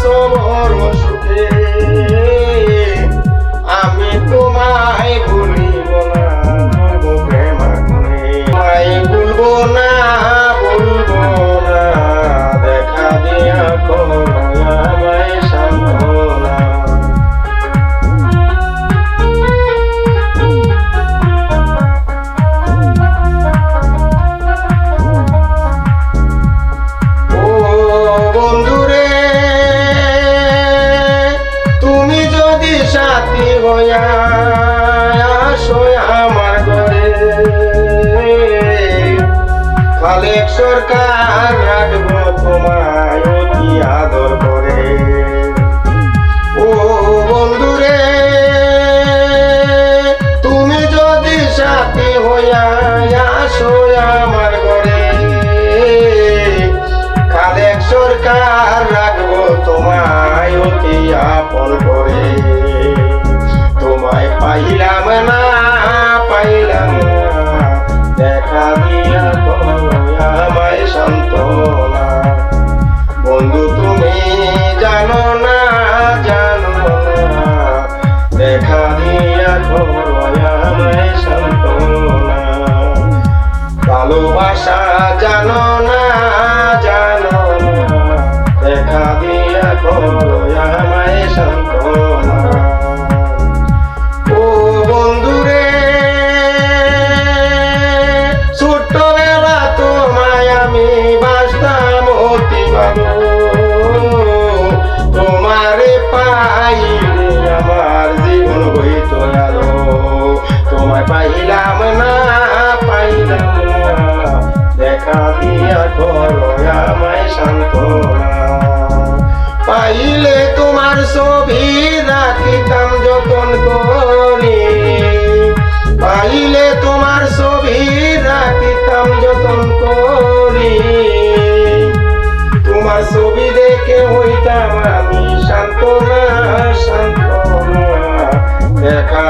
আছো বড় সুখে, আমি তোমায় ভুলিব না, বলবো প্রেম আগুনে। তোমায় ভুলবো না, ভুলবো না, দেখা দিয়া করো আমায় সান্ত্বনা। সাথী হইয়া আসো আমার ঘরে, খালেক সরকার রাখবো তোমায় অতি আদর করে। ও বন্ধুরে তুমি যদি সাথী হইয়া আসো আমার ঘরে, খালেক সরকার রাখবো তোমায় অতি আপন করে। তোমায় পাইলাম না, পাইলাম না, দেখা দিয়া করো আমায় সান্ত্বনা। বন্ধু তুমি জানো না, জানো না, দেখা দিয়া করো আমায় সান্ত্বনা। ভালোবাসা জানো না, জানো না, দেখা দিয়া করো আমায় সান্ত্বনা। তোমারে পাইলে আমার জীবন হইত আলো, তোমায় পাইলাম না, পাইলাম না, দেখা দিয়া করো আমায় সান্ত্বনা। পাইলে তোমার ছবি রাখিতাম যতন করি, পাইলে তোমার ছবি রাখিতাম যতন করি। তোমার ছবি দেখে হইতাম আমি সান্ত্বনা, সান্ত্বনা, দেখা